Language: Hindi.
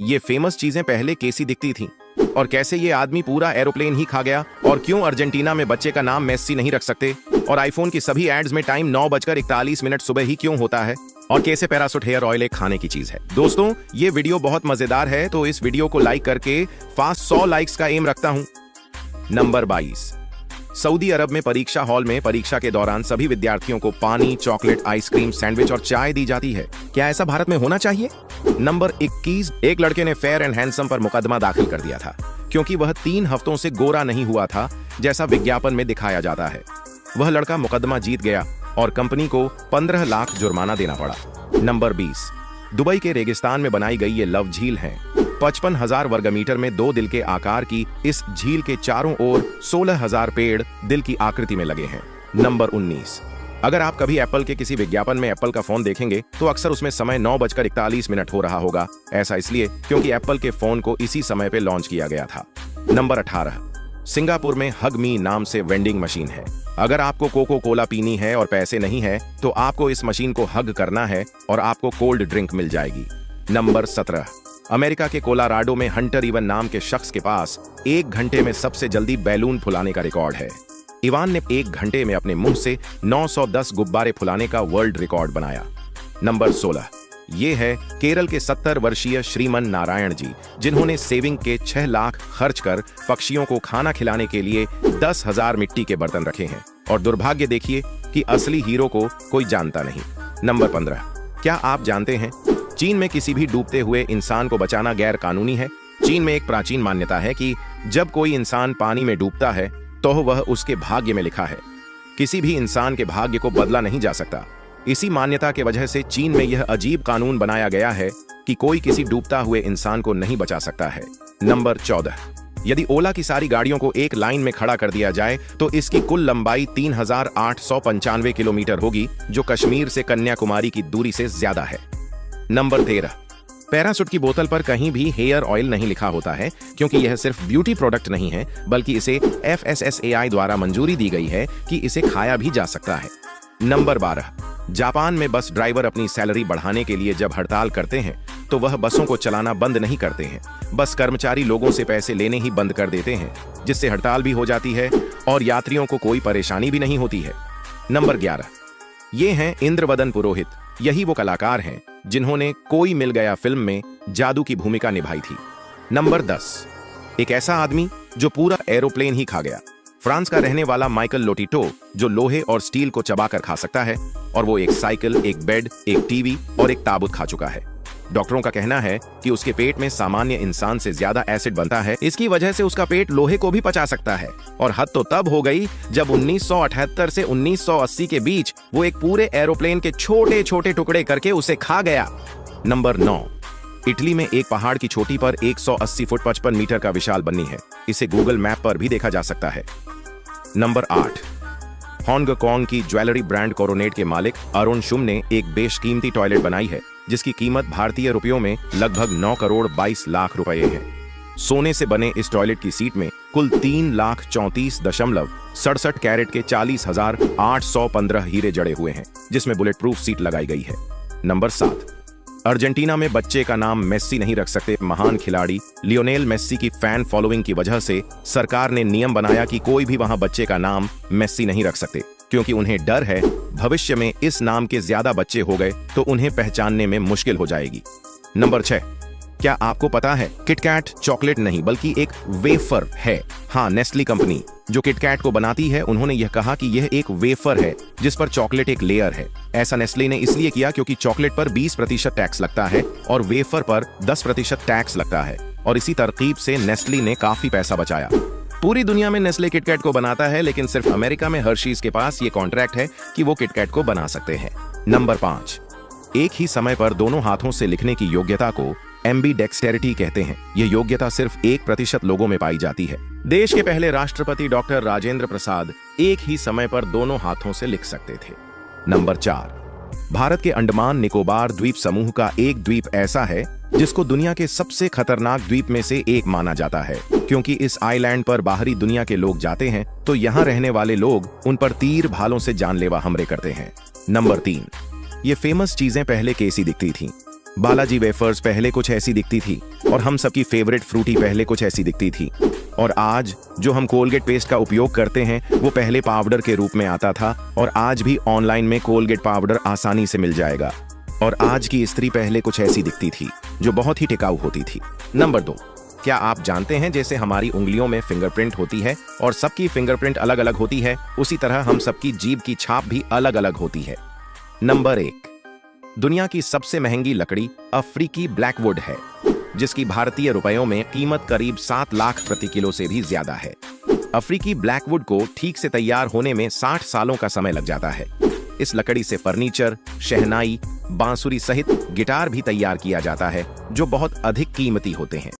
ये फेमस चीजें पहले कैसी दिखती थीं और कैसे ये आदमी पूरा एरोप्लेन ही खा गया, और क्यों अर्जेंटीना में बच्चे का नाम मेस्सी नहीं रख सकते, और आईफोन की सभी एड्स में टाइम 9:41 सुबह ही क्यों होता है, और कैसे पैराशूट हेयर ऑयल एक खाने की चीज है। दोस्तों, ये वीडियो बहुत मजेदार है, तो इस वीडियो को लाइक करके फास्ट 100 लाइक्स का एम रखता हूं। नंबर 22। सऊदी अरब में परीक्षा हॉल में परीक्षा के दौरान सभी विद्यार्थियों को पानी, चॉकलेट, आइसक्रीम, सैंडविच और चाय दी जाती है। क्या ऐसा भारत में होना चाहिए? नंबर 21। एक लड़के ने फेयर एंड हैंडसम पर मुकदमा दाखिल कर दिया था क्योंकि वह 3 हफ्तों से गोरा नहीं हुआ था जैसा विज्ञापन में दिखाया जाता है। वह लड़का मुकदमा जीत गया और कंपनी को 15 लाख जुर्माना देना पड़ा। नंबर 20। दुबई के रेगिस्तान में बनाई गई ये लव झील है। 55,000 वर्गमीटर में 2 दिल के आकार की इस झील के चारों ओर 16,000 पेड़ दिल की आकृति में लगे हैं। नंबर 19। अगर आप कभी एप्पल के किसी विज्ञापन में एप्पल का फोन देखेंगे तो अक्सर उसमें समय 9:41 हो रहा होगा। ऐसा इसलिए क्योंकि एप्पल के फोन को इसी समय पे लॉन्च किया गया था। नंबर 18। सिंगापुर में हग मी नाम से वेंडिंग मशीन है। अगर आपको कोको कोला पीनी है और पैसे नहीं है तो आपको इस मशीन को हग करना है और आपको कोल्ड ड्रिंक मिल जाएगी। नंबर 17। अमेरिका के कोलोराडो में हंटर इवन नाम के शख्स के पास 1 घंटे में सबसे जल्दी बैलून फुलाने का रिकॉर्ड है। इवान ने 1 घंटे में अपने मुंह से 910 गुब्बारे फुलाने का वर्ल्ड रिकॉर्ड बनाया। नंबर 16। ये है केरल के 70 वर्षीय श्रीमन नारायण जी, जिन्होंने सेविंग के 6 लाख खर्च कर पक्षियों को खाना खिलाने के लिए 10,000 मिट्टी के बर्तन रखे हैं, और दुर्भाग्य देखिए कि असली हीरो को कोई जानता नहीं। नंबर 15। क्या आप जानते हैं चीन में किसी भी डूबते हुए इंसान को बचाना गैर कानूनी है? चीन में एक प्राचीन मान्यता है कि जब कोई इंसान पानी में डूबता है तो वह उसके भाग्य में लिखा है। किसी भी इंसान के भाग्य को बदला नहीं जा सकता। इसी मान्यता के वजह से चीन में यह अजीब कानून बनाया गया है कि कोई किसी डूबता हुए इंसान को नहीं बचा सकता है। नंबर 14। यदि ओला की सारी गाड़ियों को एक लाइन में खड़ा कर दिया जाए तो इसकी कुल लंबाई 3,895 किलोमीटर होगी, जो कश्मीर से कन्याकुमारी की दूरी से ज्यादा है। नंबर 13। पैराशूट की बोतल पर कहीं भी हेयर ऑयल नहीं लिखा होता है क्योंकि यह सिर्फ ब्यूटी प्रोडक्ट नहीं है, बल्कि इसे FSSAI द्वारा मंजूरी दी गई है कि इसे खाया भी जा सकता है। नंबर 12। जापान में बस ड्राइवर अपनी सैलरी बढ़ाने के लिए जब हड़ताल करते हैं तो वह बसों को चलाना बंद नहीं करते हैं। बस कर्मचारी लोगों से पैसे लेने ही बंद कर देते हैं, जिससे हड़ताल भी हो जाती है और यात्रियों को कोई परेशानी भी नहीं होती है। नंबर 11। ये हैं इंद्रवदन पुरोहित। यही वो कलाकार हैं जिन्होंने कोई मिल गया फिल्म में जादू की भूमिका निभाई थी। नंबर 10। एक ऐसा आदमी जो पूरा एरोप्लेन ही खा गया। फ्रांस का रहने वाला माइकल लोटिटो, जो लोहे और स्टील को चबाकर खा सकता है, और वो एक साइकिल, एक बेड, एक टीवी और एक ताबूत खा चुका है। डॉक्टरों का कहना है कि उसके पेट में सामान्य इंसान से ज्यादा एसिड बनता है। इसकी वजह से उसका पेट लोहे को भी पचा सकता है, और हद तो तब हो गई जब 1978 से 1980 के बीच वो एक पूरे एरोप्लेन के छोटे छोटे टुकड़े करके उसे खा गया। नंबर 9। इटली में एक पहाड़ की चोटी पर 180 फुट 55 मीटर का विशाल बन्नी है। इसे गूगल मैप पर भी देखा जा सकता है। नंबर 8। हांगकांग की ज्वेलरी ब्रांड कोरोनेट के मालिक अरुण शुम ने एक बेशकीमती टॉयलेट बनाई है जिसकी कीमत भारतीय रुपयों में लगभग 9 करोड़ 22 लाख रुपए है। सोने से बने इस टॉयलेट की सीट में कुल 3,34.67 कैरेट के 40,815 हीरे जड़े हुए हैं, जिसमें बुलेट प्रूफ सीट लगाई गई है। नंबर 7। अर्जेंटीना में बच्चे का नाम मेस्सी नहीं रख सकते। महान खिलाड़ी लियोनेल मेस्सी की फैन फॉलोइंग की वजह से सरकार ने नियम बनाया कि कोई भी वहां बच्चे का नाम मेस्सी नहीं रख सकते, क्योंकि उन्हें डर है भविष्य में इस नाम के ज्यादा बच्चे हो गए तो उन्हें पहचानने में मुश्किल हो जाएगी। नंबर 6। क्या आपको पता है किटकैट चॉकलेट नहीं बल्कि एक वेफर है? हाँ, नेस्ली कंपनी जो किटकैट को बनाती है, उन्होंने यह कहा कि यह एक वेफर है जिस पर चॉकलेट एक लेयर है। ऐसा नेस्ले ने इसलिए किया क्योंकि चॉकलेट पर 20% टैक्स लगता है और वेफर पर 10% टैक्स लगता है, और इसी तरकीब से नेस्ली ने काफी पैसा बचाया। पूरी दुनिया में नेस्ले किटकैट को बनाता है, लेकिन सिर्फ अमेरिका में हर्शीज के पास ये कॉन्ट्रैक्ट है कि वो किटकैट को बना सकते हैं। नंबर 5। एक ही समय पर दोनों हाथों से लिखने की योग्यता को एम्बीडेक्सटेरिटी कहते हैं। ये योग्यता सिर्फ 1% लोगों में पाई जाती है। देश के पहले राष्ट्रपति डॉक्टर राजेंद्र प्रसाद एक ही समय पर दोनों हाथों से लिख सकते थे। नंबर 4। भारत के अंडमान निकोबार द्वीप समूह का एक द्वीप ऐसा है जिसको दुनिया के सबसे खतरनाक द्वीप में से एक माना जाता है, क्योंकि इस आइलैंड पर बाहरी दुनिया के लोग जाते हैं तो यहाँ रहने वाले लोग उन पर तीर भालों से जानलेवा हमले करते हैं। नंबर 3। ये फेमस चीजें पहले कैसी दिखती थीं? बालाजी वेफर्स पहले कुछ ऐसी दिखती थी और हम सबकी फेवरेट फ्रूटी पहले कुछ ऐसी दिखती थी। और आज जो हम कोलगेट पेस्ट का उपयोग करते हैं वो पहले पाउडर के रूप में आता था और आज भी ऑनलाइन में कोलगेट पाउडर आसानी से मिल जाएगा। और आज की स्त्री पहले कुछ ऐसी दिखती थी जो बहुत ही टिकाऊ होती थी। नंबर 2, क्या आप जानते हैं जैसे हमारी उंगलियों में फिंगरप्रिंट होती है और सबकी फिंगरप्रिंट अलग अलग होती है, उसी तरह हम सबकी जीभ की छाप भी अलग अलग होती है। नंबर 1, दुनिया की सबसे महंगी लकड़ी अफ्रीकी ब्लैकवुड है, जिसकी भारतीय रुपयों में कीमत करीब 7 लाख प्रति किलो से भी ज्यादा है। अफ्रीकी ब्लैकवुड को ठीक से तैयार होने में 60 सालों का समय लग जाता है। इस लकड़ी से फर्नीचर, शहनाई, बांसुरी सहित गिटार भी तैयार किया जाता है जो बहुत अधिक कीमती होते हैं।